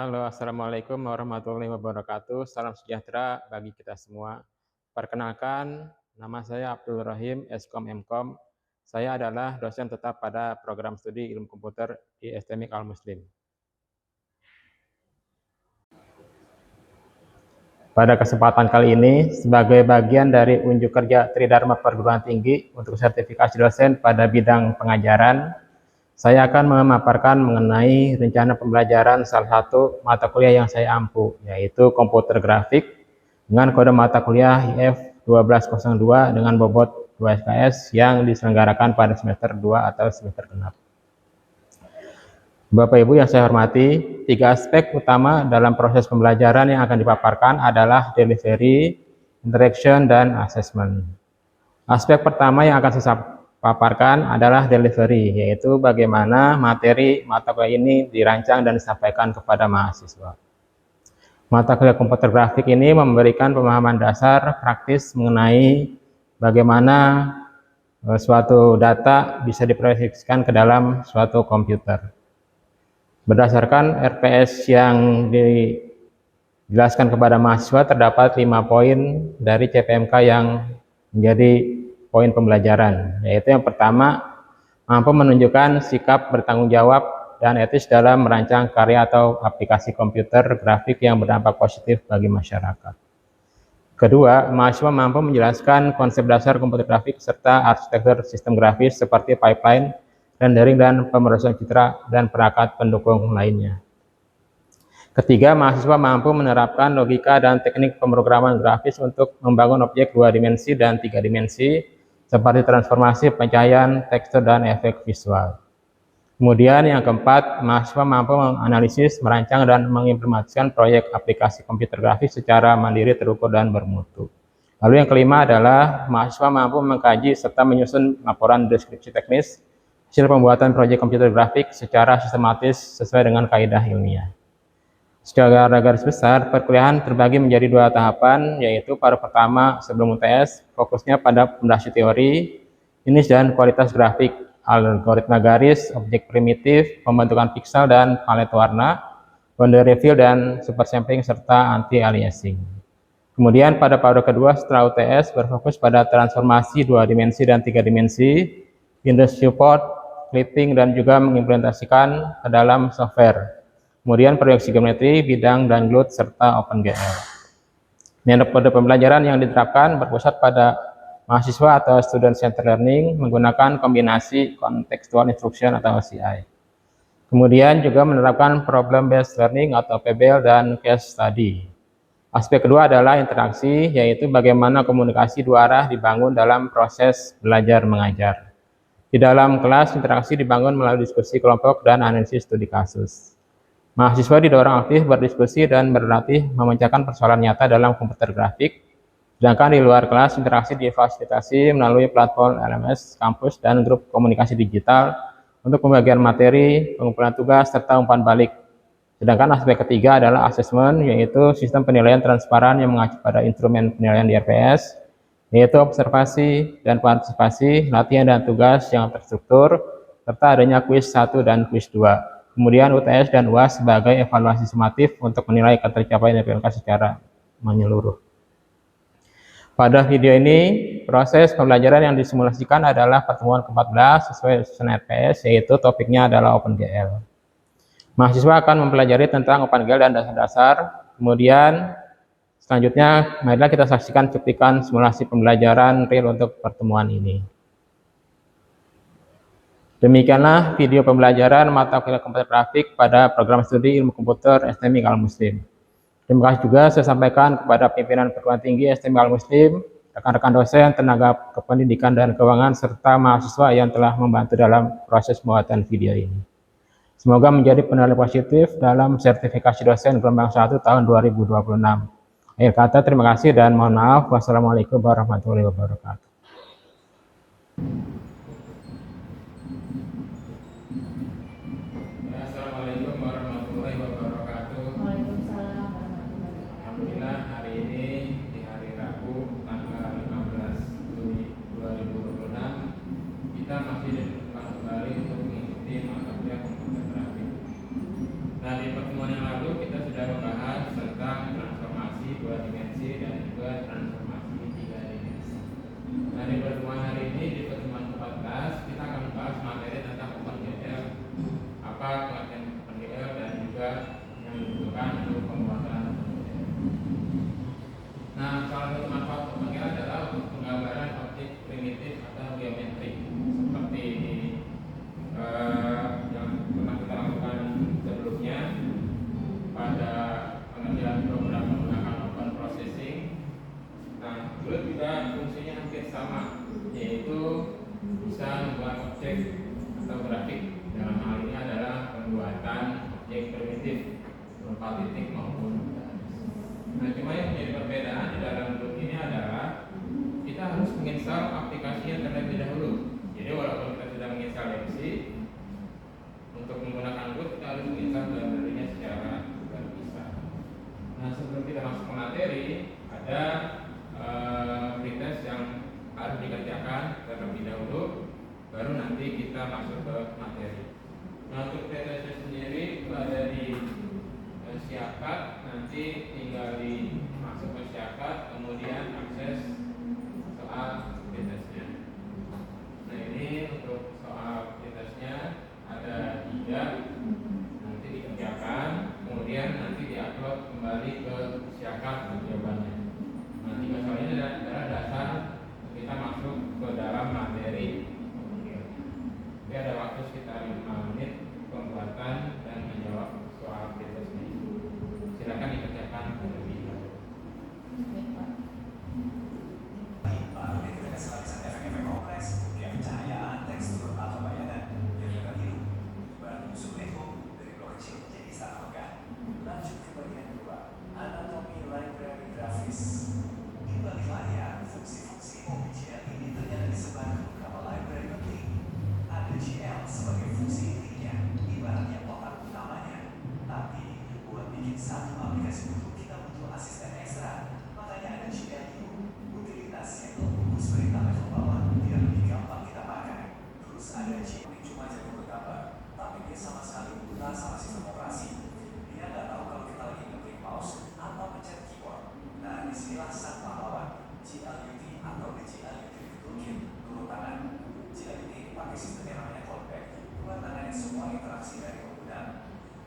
Halo, Assalamualaikum warahmatullahi wabarakatuh. Salam sejahtera bagi kita semua. Perkenalkan, nama saya Abdul Rahim, Eskom Mkom. Saya adalah dosen tetap pada program studi ilmu komputer di STMIK Al-Muslim. Pada kesempatan kali ini, sebagai bagian dari unjuk kerja Tridharma Perguruan Tinggi untuk sertifikasi dosen pada bidang pengajaran, saya akan memaparkan mengenai rencana pembelajaran salah satu mata kuliah yang saya ampu, yaitu komputer grafik dengan kode mata kuliah IF 1202 dengan bobot 2 SKS yang diselenggarakan pada semester 2 atau semester genap. Bapak Ibu yang saya hormati, 3 aspek utama dalam proses pembelajaran yang akan dipaparkan adalah delivery, interaction, dan assessment. Aspek pertama yang akan saya paparkan adalah delivery, yaitu bagaimana materi mata kuliah ini dirancang dan disampaikan kepada mahasiswa. Mata kuliah komputer grafik ini memberikan pemahaman dasar praktis mengenai bagaimana suatu data bisa diproyeksikan ke dalam suatu komputer. Berdasarkan RPS yang dijelaskan kepada mahasiswa, terdapat 5 poin dari CPMK yang menjadi poin pembelajaran, yaitu yang pertama, mampu menunjukkan sikap bertanggung jawab dan etis dalam merancang karya atau aplikasi komputer grafik yang berdampak positif bagi masyarakat. Kedua, mahasiswa mampu menjelaskan konsep dasar komputer grafik serta arsitektur sistem grafis seperti pipeline, rendering, dan pemrosesan citra dan perangkat pendukung lainnya. Ketiga, mahasiswa mampu menerapkan logika dan teknik pemrograman grafis untuk membangun objek 2 dimensi dan 3 dimensi seperti transformasi, pencahayaan, tekstur, dan efek visual. Kemudian yang keempat, mahasiswa mampu menganalisis, merancang, dan mengimplementasikan proyek aplikasi komputer grafis secara mandiri, terukur, dan bermutu. Lalu yang kelima adalah mahasiswa mampu mengkaji serta menyusun laporan deskripsi teknis hasil pembuatan proyek komputer grafik secara sistematis sesuai dengan kaidah ilmiah. Secara garis besar, perkuliahan terbagi menjadi 2 tahapan, yaitu paruh pertama sebelum UTS, fokusnya pada pondasi teori, jenis dan kualitas grafik, algoritma garis, objek primitif, pembentukan piksel dan palet warna, boundary reveal dan super sampling, serta anti-aliasing. Kemudian pada paruh kedua setelah UTS berfokus pada transformasi 2 dimensi dan 3 dimensi, Windows support, clipping, dan juga mengimplementasikan ke dalam software. Kemudian proyeksi geometri, bidang, dan GLUT, serta OpenGL. Metode pembelajaran yang diterapkan berpusat pada mahasiswa atau student centered learning menggunakan kombinasi contextual instruction atau CI. Kemudian juga menerapkan problem based learning atau PBL dan case study. Aspek kedua adalah interaksi, yaitu bagaimana komunikasi 2 arah dibangun dalam proses belajar mengajar. Di dalam kelas, interaksi dibangun melalui diskusi kelompok dan analisis studi kasus. Mahasiswa didorong aktif berdiskusi dan berlatih memecahkan persoalan nyata dalam komputer grafik, sedangkan di luar kelas interaksi difasilitasi melalui platform LMS, kampus, dan grup komunikasi digital untuk pembagian materi, pengumpulan tugas, serta umpan balik. Sedangkan aspek ketiga adalah asesmen, yaitu sistem penilaian transparan yang mengacu pada instrumen penilaian di RPS, yaitu observasi dan partisipasi, latihan dan tugas yang terstruktur, serta adanya kuis 1 dan kuis 2. Kemudian UTS dan UAS sebagai evaluasi sumatif untuk menilai ketercapaian PMK secara menyeluruh. Pada video ini, proses pembelajaran yang disimulasikan adalah pertemuan ke-14 sesuai susunan RPS, yaitu topiknya adalah OpenGL. Mahasiswa akan mempelajari tentang OpenGL dan dasar-dasar. Kemudian selanjutnya, marilah kita saksikan cuplikan simulasi pembelajaran real untuk pertemuan ini. Demikianlah video pembelajaran mata kuliah komputer grafik pada program studi ilmu komputer STMIK Al-Muslim. Terima kasih juga saya sampaikan kepada pimpinan perguruan tinggi STMIK Al-Muslim, rekan-rekan dosen, tenaga kependidikan dan keuangan, serta mahasiswa yang telah membantu dalam proses pembuatan video ini. Semoga menjadi penilaian positif dalam sertifikasi dosen gelombang 1 tahun 2026. Akhir kata, terima kasih dan mohon maaf. Wassalamualaikum warahmatullahi wabarakatuh. Assalamualaikum warahmatullahi wabarakatuh. Waalaikumsalam warahmatullahi wabarakatuh. Alhamdulillah, hari ini di hari Rabu tanggal 15 Juni 2026 kita masih dipertemukan kembali untuk mengikuti mata kuliah komputer grafik. Nah, di pertemuan yang lalu kita pertemuan hari ini di pertemuan ke-14 kita akan membahas materi tentang OpenGL, apa pengertian OpenGL dan juga yang dibutuhkan untuk pembuatan OpenGL. Nah, salah satu manfaat OpenGL adalah untuk penggambaran objek primitif atau geometrik seperti yang pernah kita lakukan sebelumnya pada pengerjaan program menggunakan open processing. Nah, Glut juga fungsinya hampir sama, yaitu bisa membuat objek atau grafik. Dalam hal ini adalah pembuatan objek primitif berupa titik maupun garis. Nah, cuma yang menjadi perbedaan di dalam Glut ini adalah kita harus menginstal aplikasinya terlebih dahulu. Jadi walaupun kita sudah menginstal Epsi, untuk menggunakan Glut kita harus menginstal library-nya secara terpisah. Nah, sebelum kita masuk ke materi, ada pretest yang harus dikerjakan terlebih dahulu, baru nanti kita masuk ke materi. Nah, untuk pretestnya sendiri itu ada di Siakat, nanti tinggal masuk ke Siakat, kemudian akses soal pretestnya. Nah, ini untuk soal pretestnya ada 3, nanti dikerjakan, kemudian nanti diupload kembali ke Siakat jawabannya. Nah, 3 soal ini adalah dasar kita masuk ke dalam materi. Jadi ada waktu sekitar 5 menit pembuatan dan menjawab soal pretest ini. Silakan dikerjakan terlebih dahulu. Efek-efek kompleks, kemudian cahaya, tekstur atau bayangan yang kita hidup. Ibarat musuh Lego dari blok kecil menjadi sangat megah. Lanjut ke bagian 2, anatomi library grafis. Di balik layar, fungsi-fungsi OpenGL ini ternyata disebar ke beberapa library penting. Ada GL sebagai fungsi intinya, ibaratnya otak utamanya. Tapi buat bikin satu aplikasi butuh, kita butuh asisten ekstra. Makanya ada GLU, utilitas yang membungkus perintah level bawah biar lebih gampang kita pakai. Terus ada GLU yang cuma jago bergambar, tapi dia sama sekali buta sama sistem operasi. Dia nggak tahu kalau kita lagi ngeklik mouse atau pencet keyboard. Nah, disinilah sang pahlawan, GLUT atau GLUT Toolkit, turun tangan. GLUT ini pakai sistem yang namanya callback, buat tangannya semua interaksi dari pengguna.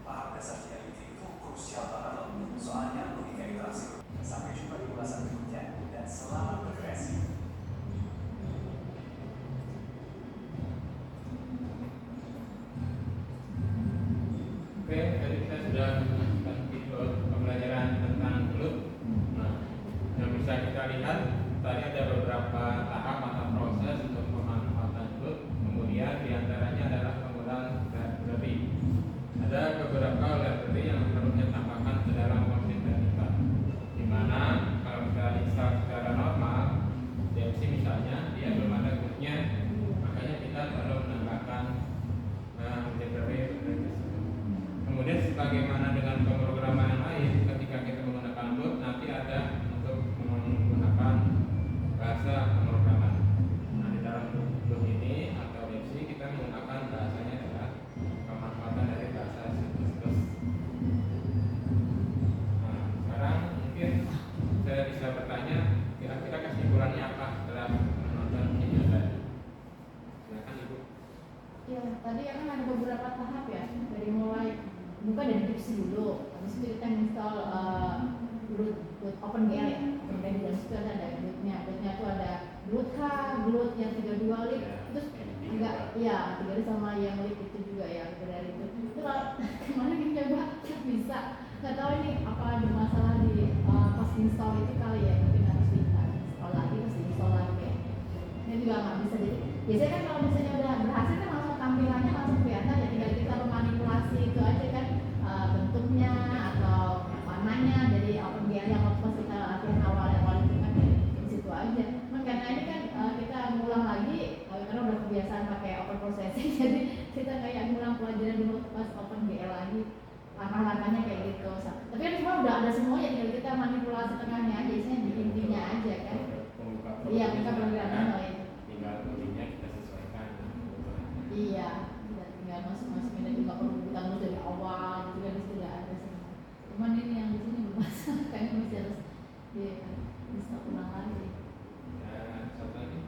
Paham dasar GLUT itu krusial banget loh, soalnya logika interaksi. Sampai jumpa di ulasan berikutnya, dan selamat berkreasi. Oke, jadi kita sudah melanjutkan video pembelajaran tentang Glut. Nah, yang bisa kita lihat tadi ada beberapa tahap atau proses untuk pemanfaatan Glut. Kemudian diantaranya adalah penggunaan library. Ada beberapa library yang perlu kita tambahkan ke dalam komputer kita. Dimana kalau kita install secara normal, DMC misalnya, dia belum ada Glutnya, makanya kita perlu menambahkan library tersebut. Kemudian sebagaimana dengan pemrograman yang lain, ketika kita menggunakan Glut, nanti ada untuk menggunakan bahasa pemrograman. Nah, di dalam Glut ini atau DMC kita menggunakan bahasanya adalah pemanfaatan dari bahasa C++. Nah, sekarang mungkin saya bisa bertanya, kira-kira kesimpulannya apa setelah menonton video tadi? Silakan Ibu. Ya, tadi kan ada beberapa tahap ya, dari mulai bukan dari Gipsy dulu, habis itu kita install Glut OpenGL ya, kemudian di dalam situ ada Glutnya itu ada Glut K, Glut yang 32 lib, terus enggak, ya 3 lib sama yang lib itu juga ya, dari itu. Terus kemarin kita coba bisa, nggak tahu ini apa ada masalah di pas install itu kali ya, mungkin harus install lagi, terus install lagi ya. Ini juga nggak bisa, jadi biasanya kan kalau misalnya udah berhasil kan langsung tampilannya langsung kelihatan ya, tinggal kita memanipulasi itu aja kan, bentuknya atau warnanya dari OpenGL yang waktu pas kita latihan awal itu kan dari situ aja. Cuman karena ini kan kita ngulang lagi karena udah kebiasaan pakai open processing jadi kita kayak ngulang pelajaran dulu pas OpenGL lagi, langkah-langkahnya kayak gitu. Tapi kan semua udah ada semuanya, tinggal kita manipulasi tengahnya aja, isinya di intinya aja kan. Iya, kita programnya tinggal codingnya kita sesuaikan. Iya, tinggal masuk-masukin dan juga perlu kita mulai dari awal gitu kan, sudah ada semua. Cuman ini yang di sini bermasalah, kayaknya masih harus bisa ulang lagi. Dan satu lagi.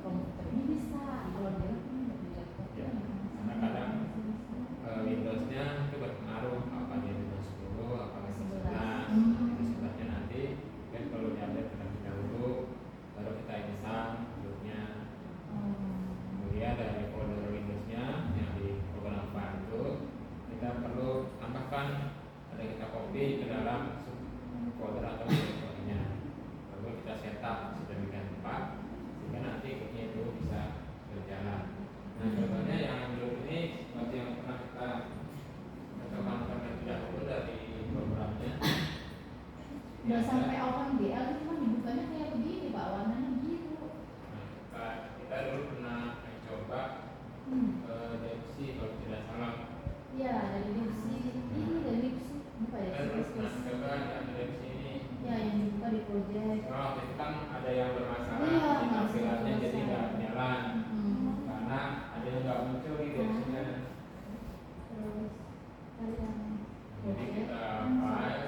komputer ini bisa, kalau di laptop di laptop Ya, karena kadang Windowsnya itu berpengaruh apa dia Windows 10, apa Windows 11. Windows 11 nya nanti kan perlu diupdate terlebih dahulu, baru kita install bootnya. Kemudian dari folder Windowsnya yang di program file itu kita perlu tambahkan, ada kita copy ke dalam folder atau foldernya, lalu kita setup sedemikian rupa sehingga nanti bootnya itu bisa berjalan. Nah, contohnya yang dulu ini seperti yang pernah kita coba terlebih dahulu dari programnya. Udah sampai OpenGL itu kan dibukanya kayak begini Pak, warnanya biru. Nah, kita dulu pernah mencoba Depsi kalau tidak salah. Iya, dari Dipsy. Ini dari Dipsy, bukan ya? Kita dulu pernah coba yang Depsi ini. Ya, yang dibuka di project. Oh, itu kan ada yang bermasalah Iya, di tampilannya masalah. jadi nggak jalan karena ada yang nggak muncul di Depsinya. Terus kalian Jadi kita file,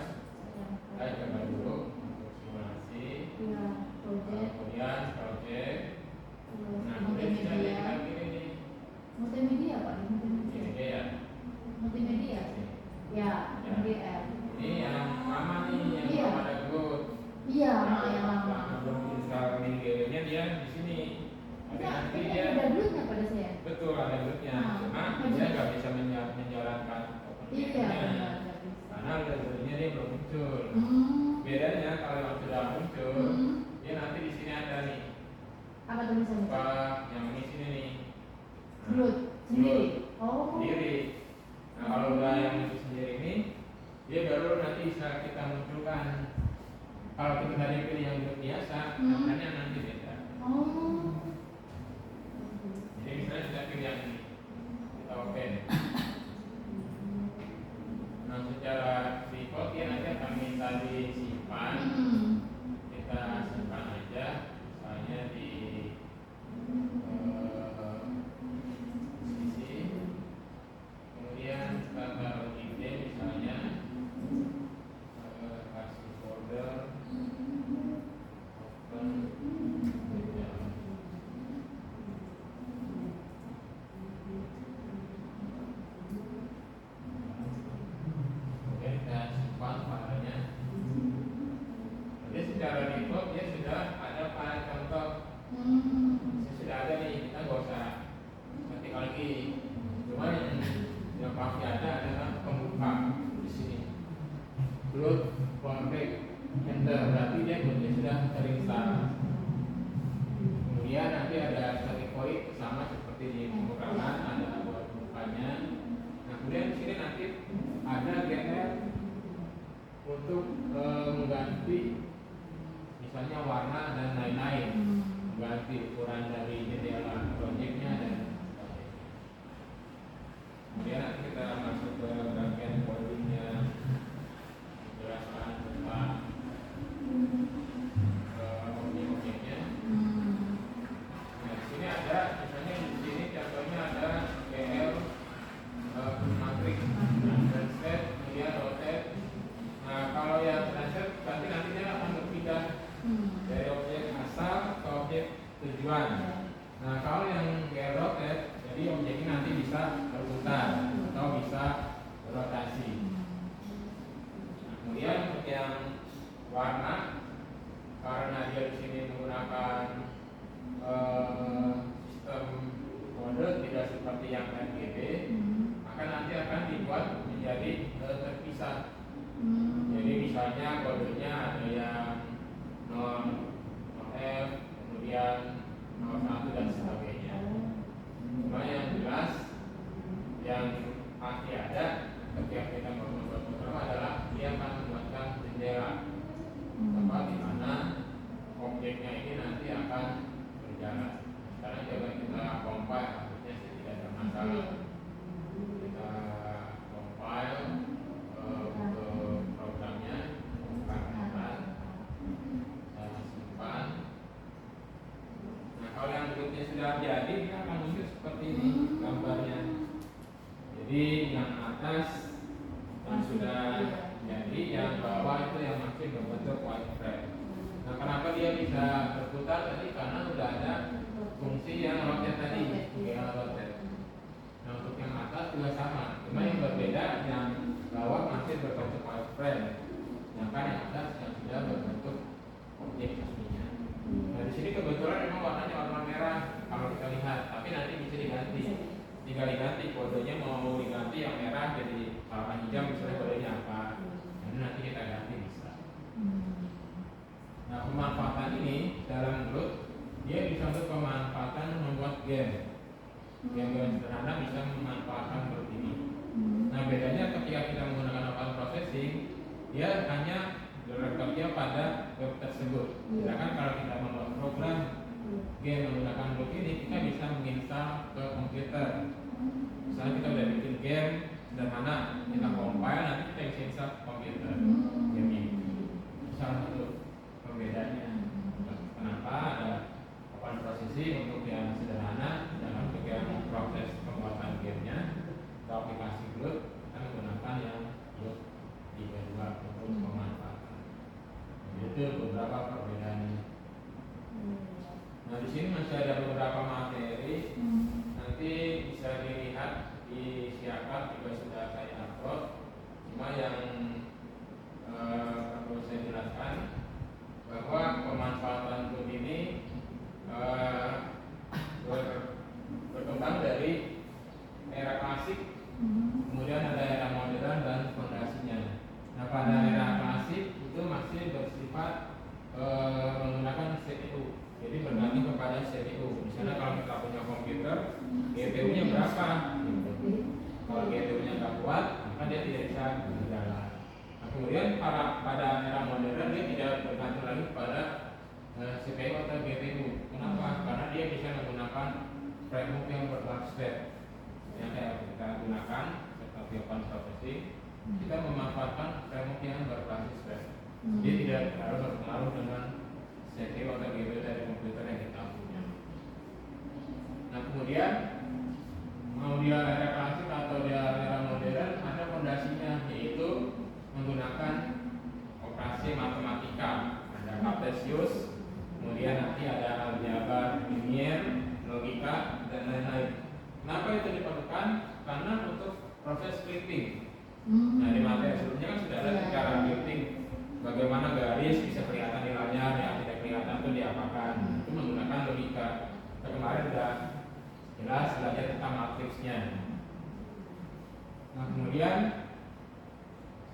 kita coba dulu untuk simulasi. ya project, Kemudian project. terus Nah, kemudian kita multimedia. pilih nih. Multimedia Pak, di Ini multimedia. dia ya. Multimedia. Ya, Ya. MDF. Ini yang lama nih, yang Iya. belum ada Groot. Iya, Nah, yang lama. belum install MiniGW-nya dia di sini. Tapi Nah, nanti ini dia ada dulunya pada saya. betul ada Grootnya. Nah, Cuma maksudnya- dia nggak bisa menjalankan Iya, OpenGL-nya. benar, nggak bisa. Karena Grootnya dia belum muncul. Bedanya kalau yang sudah muncul, dia nanti di sini ada nih. Apa tulisannya? Apa yang di sini nih? Nah, Groot sendiri. Groot Oh. sendiri. Nah, kalau udah yang itu sendiri ini, dia baru nanti bisa kita munculkan. Kalau kita tadi pilih yang Groot biasa, namanya nanti beda. Oh. Jadi misalnya kita pilih yang ini, kita open. Nah, secara default dia nanti akan minta disimpan. Kita simpan aja, misalnya di sisi. Kemudian kita taruh ide misalnya kasih folder open. Oke, kita simpan filenya. Jadi secara default dia sudah ada file contoh. Sudah ada nih, kita nggak usah ketik lagi. Cuma yang pasti ada adalah pembuka di sini. Groot config enter, berarti dia sudah terinstall. Kemudian nanti ada starting point sama seperti di pembukaan, ada buat pembukanya. Nah, kemudian di sini nanti ada GR untuk mengganti misalnya warna dan lain-lain, mengganti ukuran dari jendela proyeknya dan sebagainya. Kemudian nanti kita masuk ke bagian codingnya, menjelaskan tentang objek-objeknya. Nah, di sini ada, misalnya di sini contohnya ada GL matrix, translate, kemudian rotate. Nah, kalau yang translate nanti dia akan berpindah dari objek asal ke objek tujuan. Nah, kalau yang GL rotate, jadi objeknya nanti bisa berputar atau bisa berotasi. Nah, kemudian untuk yang warna, karena dia di sini menggunakan sistem kode tidak seperti yang RGB, maka nanti akan dibuat menjadi terpisah. Jadi misalnya kodenya ada yang 0F, kemudian 01 dan sebagainya. Cuma yang jelas yang pasti ada ketika kita membuat program adalah dia akan membuatkan jendela tempat di mana objeknya ini nanti akan berjalan. Sekarang coba kita compile, artinya sih tidak ada masalah. Kita compile untuk programnya, simpan, saya simpan. Nah, kalau yang berikutnya sudah jadi, dia akan muncul seperti ini gambarnya. Jadi yang atas yang sudah jadi, yang bawah itu yang masih berbentuk wireframe. Nah, kenapa dia bisa berputar tadi? Karena sudah ada fungsi sini kebetulan memang warnanya warna merah kalau kita lihat, tapi nanti bisa diganti. Tinggal diganti kodenya, mau diganti yang merah jadi warna hijau misalnya kodenya apa. Jadi nanti kita ganti bisa. Nah, pemanfaatan ini dalam Groot dia bisa untuk pemanfaatan membuat game. Game sederhana bisa memanfaatkan Groot ini. Nah, bedanya ketika kita menggunakan open processing, dia hanya bekerja pada web tersebut. Sedangkan kalau kita membuat program game menggunakan Groot ini, kita bisa menginstal ke komputer. Misalnya kita udah bikin game sederhana, kita compile, nanti kita bisa install ke komputer game ini. Salah satu perbedaannya. Kenapa ada open processing untuk yang sederhana, sedangkan untuk yang proses pembuatan gamenya atau aplikasi Groot kita menggunakan yang Groot 3.2 untuk pemanfaatan. Itu beberapa perbedaannya. Nah, di sini masih ada beberapa materi. Nanti bisa dilihat di Siakap juga sudah saya upload. Cuma yang perlu saya jelaskan bahwa pemanfaatan Groot ini berkembang dari era klasik, kemudian ada era modern dan fondasinya. Nah, pada era klasik itu masih bersifat menggunakan CPU, jadi bergantung kepada CPU. Misalnya kalau kita punya komputer, GPU-nya berapa? Gitu. Kalau GPU-nya nggak kuat, maka dia tidak bisa berjalan. Nah, kemudian pada era modern dia tidak bergantung lagi pada CPU atau GPU. Kenapa? Karena dia bisa menggunakan framework yang berbasis web yang kita gunakan seperti open processing. Kita memanfaatkan framework yang berbasis web. Dia tidak harus berpengaruh dengan CPU atau GPU dari komputer yang kita punya. Nah, kemudian mau dia era klasik atau dia era modern, ada fondasinya, yaitu menggunakan operasi matematika. Ada Cartesius, kemudian nanti ada aljabar, linear, logika, dan lain-lain. Kenapa itu diperlukan? Karena untuk proses splitting. Nah, di materi sebelumnya kan sudah ada cara splitting, bagaimana garis bisa kelihatan di layar, yang tidak kelihatan itu diapakan. Itu menggunakan logika. Kita kemarin sudah jelas belajar tentang matriksnya. Nah, kemudian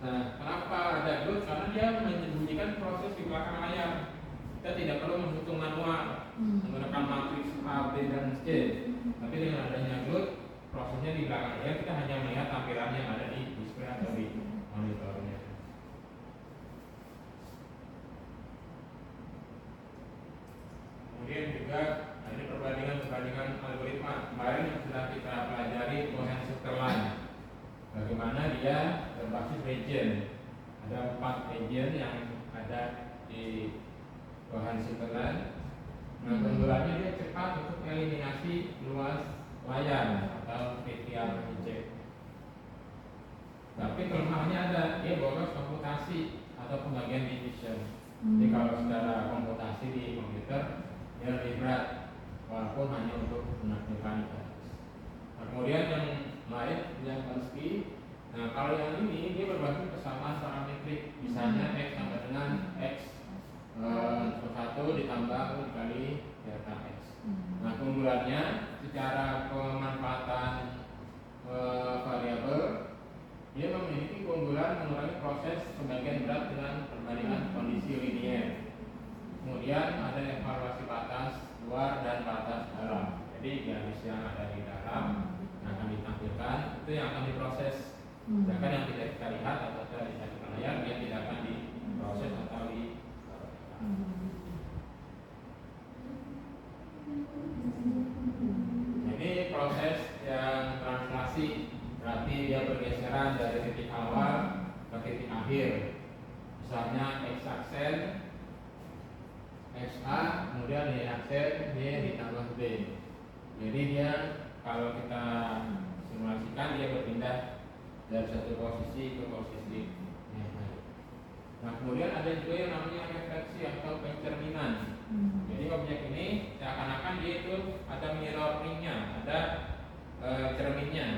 kenapa ada Groot? Karena dia menyembunyikan proses di belakang layar. Kita tidak perlu menghitung manual menggunakan matriks A, B, dan C. Tapi dengan adanya Groot, prosesnya di belakang layar, kita hanya melihat tampilan yang ada di display atau di monitornya. Kemudian juga ini perbandingan algoritma. Kemarin yang sudah kita pelajari Cohen Sutherland, bagaimana dia berbasis region. Ada 4 region yang ada di Cohen Sutherland. Nah, keunggulannya dia cepat untuk eliminasi luas layar atau trivial object. Tapi kelemahannya ada, dia boros komputasi atau pembagian division. Jadi kalau secara komputasi di komputer dia lebih berat, walaupun hanya untuk mekanika. Nah, kemudian yang lain yang Kaspersky. Nah, kalau yang ini dia berbasis kesamaan parametrik, misalnya x sama dengan x 1 ditambah dikali delta x. Nah, keunggulannya secara pemanfaatan variabel, dia memiliki keunggulan mengurangi proses pembagian berat dengan perbandingan kondisi linear. Kemudian ada evaluasi batas luar dan batas dalam. Jadi garis yang ada di dalam akan ditampilkan, itu yang akan diproses. Sedangkan yang tidak kita lihat atau tidak bisa kita layar, dia tidak akan diproses atau di. Ini proses yang translasi, berarti dia bergeseran dari titik awal ke titik akhir. Misalnya x aksen XA, kemudian Y aksen Y ditambah B. Jadi dia kalau kita simulasikan, dia berpindah dari satu posisi ke posisi yang lain. Nah, kemudian ada juga yang namanya refleksi atau pencerminan. Jadi objek ini seakan-akan dia itu ada mirroringnya, ada cerminnya.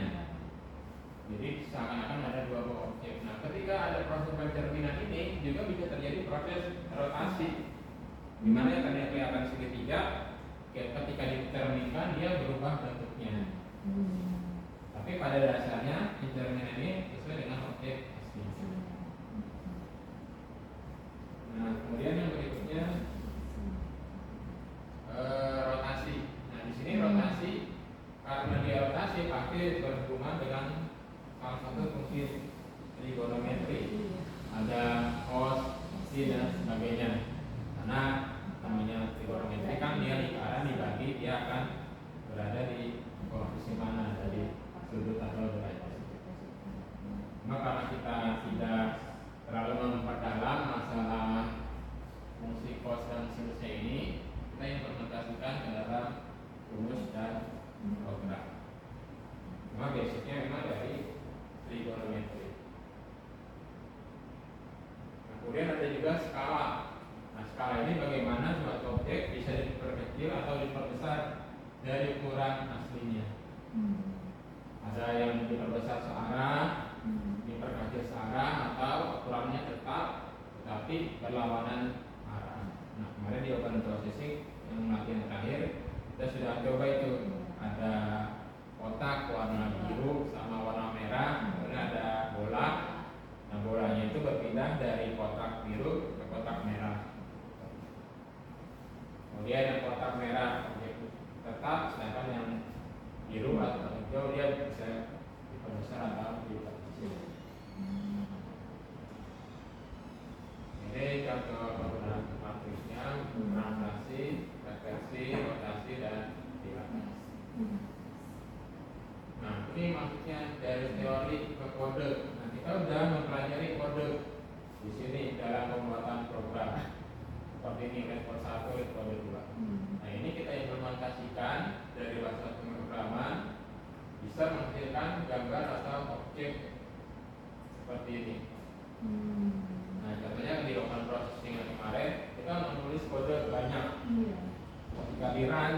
Jadi seakan-akan ada dua buah objek. Nah, ketika ada proses pencerminan ini juga bisa terjadi proses rotasi. Dimana yang tadi kelihatan segitiga, ketika diterminkan dia berubah bentuknya. Tapi pada dasarnya indeterminan ini sesuai dengan objek asli. Nah, kemudian yang berikutnya rotasi. Nah, di sini rotasi karena dia rotasi pasti berhubungan dengan salah satu fungsi trigonometri. Ada cos, sin dan sebagainya. Karena namanya trigonometri kan dia lingkaran dibagi, dia akan berada di posisi mana dari sudut atau derajat. Maka karena kita tidak terlalu memperdalam masalah fungsi cos dan sinusnya ini, kita implementasikan ke dalam rumus dan program. Cuma basicnya memang dari trigonometri. Nah, kemudian ada juga skala. Nah, skala ini bagaimana suatu objek bisa diperkecil atau diperbesar dari ukuran aslinya. Ada yang diperbesar searah, diperkecil searah, atau ukurannya tetap tetapi berlawanan arah. Nah, kemarin di open processing yang latihan terakhir kita sudah coba itu, ada kotak warna biru sama warna merah, kemudian ada bola. Nah, bolanya itu berpindah dari kotak biru ke kotak merah. Kemudian yang kotak merah tetap, sedangkan yang biru atau hijau dia bisa diperbesar atau diperkecil. Ini contoh penggunaan matrixnya, translasi, reversi, rotasi, dan dilatasi. Nah, ini maksudnya dari teori ke kode. Nah, kita sudah mempelajari kode di sini dalam pembuatan program. Seperti ini, level 1, level 2. Nah, ini kita implementasikan dari bahasa pemrograman, bisa menghasilkan gambar atau objek seperti ini. Nah, contohnya di open processing yang kemarin kita menulis kode banyak. Ketika di run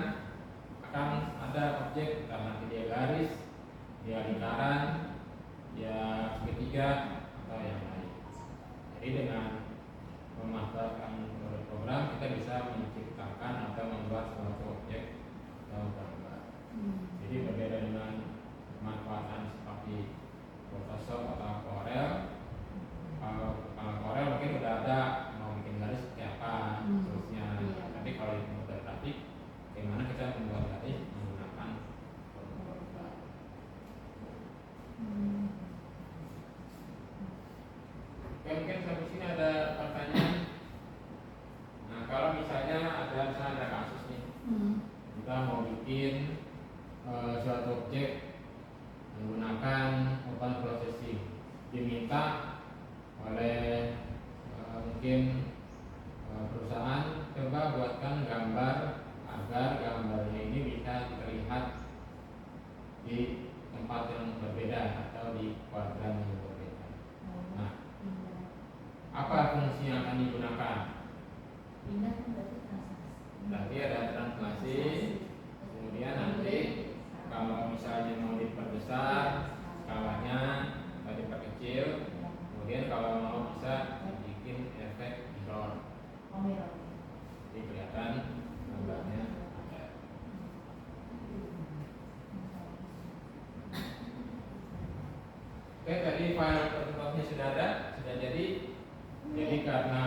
akan ada objek, entah nanti dia garis, dia lingkaran, dia segitiga, atau yang lain. Jadi dengan memanfaatkan program kita bisa menciptakan atau membuat suatu objek atau gambar. Jadi berbeda dengan pemanfaatan seperti Photoshop atau Corel. Kalau Corel mungkin udah ada mau bikin garis seperti apa, terusnya. Tapi kalau itu udah grafik, bagaimana kita membuat garis menggunakan program. Oke, mungkin sampai sini ada pertanyaan. Nah, kalau misalnya ada kasus nih, kita mau bikin suatu objek menggunakan open processing, diminta oleh mungkin perusahaan coba buatkan gambar agar gambarnya ini bisa terlihat di tempat yang berbeda atau di kuadran yang berbeda. Nah, apa fungsi yang akan digunakan? Berarti ada translasi, kemudian nanti kalau misalnya mau diperbesar skalanya atau diperkecil, kemudian kalau mau bisa bikin efek mirror, jadi kelihatan gambarnya ada. Oke, tadi file prototype sudah ada, sudah jadi. Jadi karena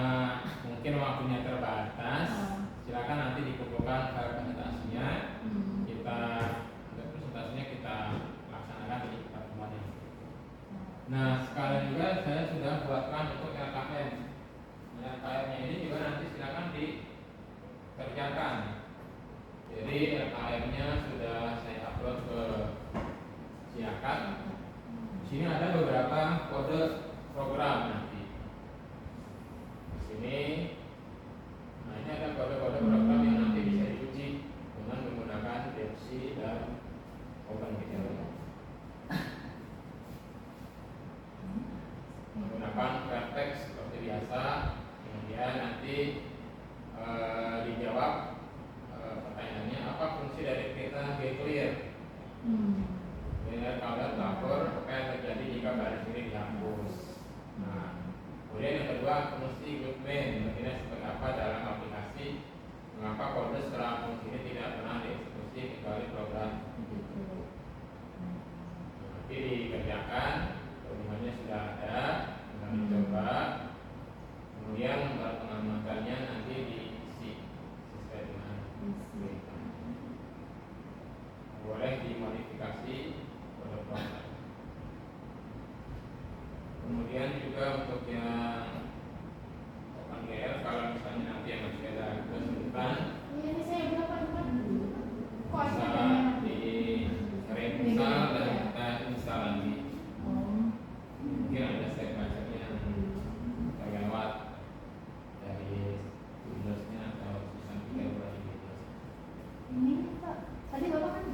mungkin waktunya terbatas, silakan nanti dikumpulkan file presentasinya. Kita untuk presentasinya kita laksanakan di pertemuan ini. Nah, sekalian juga saya sudah buatkan untuk LKM. LKM-nya ini juga nanti silakan dikerjakan. Jadi LKM-nya sudah saya upload ke Siakat. Di sini ada beberapa kode program nanti. Di sini, nah ini ada kode-kode program yang nanti bisa diuji dengan menggunakan Delphi dan OpenGL. Menggunakan vertex seperti biasa, kemudian nanti dijawab pertanyaannya apa fungsi dari kita clear. Kemudian kalian lapor apa yang terjadi jika garis ini dihapus. kamus ini tidak pernah dieksekusi kecuali program. Gitu. Nanti dikerjakan, dokumennya sudah ada, tinggal dicoba. Kemudian lembar pengamatannya nanti diisi sesuai dengan berita. Boleh dimodifikasi pada proses. Kemudian juga untuk yang OpenGL, kalau misalnya nanti yang masih ada kesulitan, Ini saya berapa tempat dulu? Kok bisa ada di reinstall dan kita install lagi. Oh. Mungkin ada step by stepnya yang kita lewat dari Windows-nya atau bisa kita dari Windows. Ini Pak, tadi Bapak kan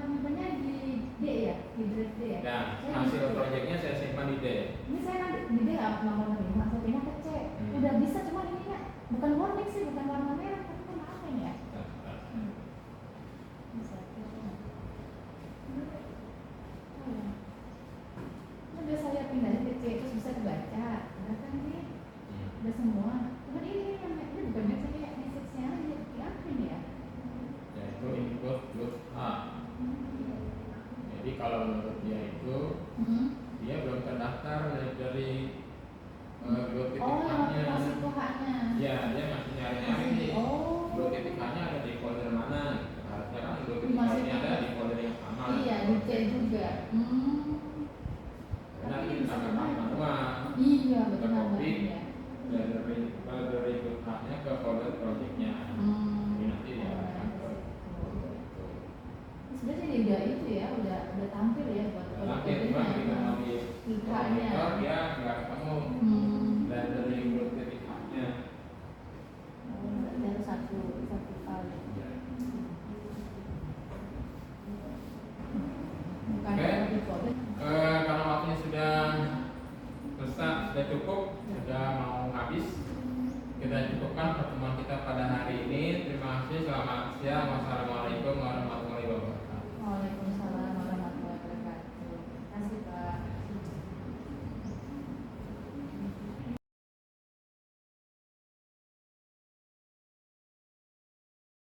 nyimpannya di D ya, di drive D ya? Dan Saya hasil di D. proyeknya saya simpan di D. Ini saya nanti di D nomor 5, saya pindah ke C. Udah bisa, cuma ini ya, bukan warning sih, bukan warna merah, tapi kan apa ini ya? Bisa. Oh, ya. Nah, udah saya pindahin ke C, terus bisa kebaca. Udah kan nih, udah semua. Cuman ini bukan message kayak message-nya aja, apa ini ya? Yaitu input plus A. Jadi kalau menurut dia itu dia belum terdaftar dari dua titik Oh, yang A-nya. masih ke H-nya. Ya, dia masih nyari-nyari nih. Oh. Dua titik A-nya ada di folder mana? Harusnya kan dua titik Masih A-nya ada di folder yang sama. Iya, di C juga. Nanti Tapi kita akan manual. Iya, Kita betul copy ya. dari input A-nya ke folder project-nya. Jadi nanti dia akan ke folder itu. Sebenarnya udah itu ya, udah tampil ya buat Nanti cuma kita mau di H-nya. monitor dia nggak ketemu. Dan dari dua titik A-nya. Dari satu kali. Bukan Oke. di folder. Karena waktunya sudah cukup, sudah mau habis, kita cukupkan pertemuan kita pada hari ini. Terima kasih, selamat siang. Wassalamualaikum warahmatullahi wabarakatuh.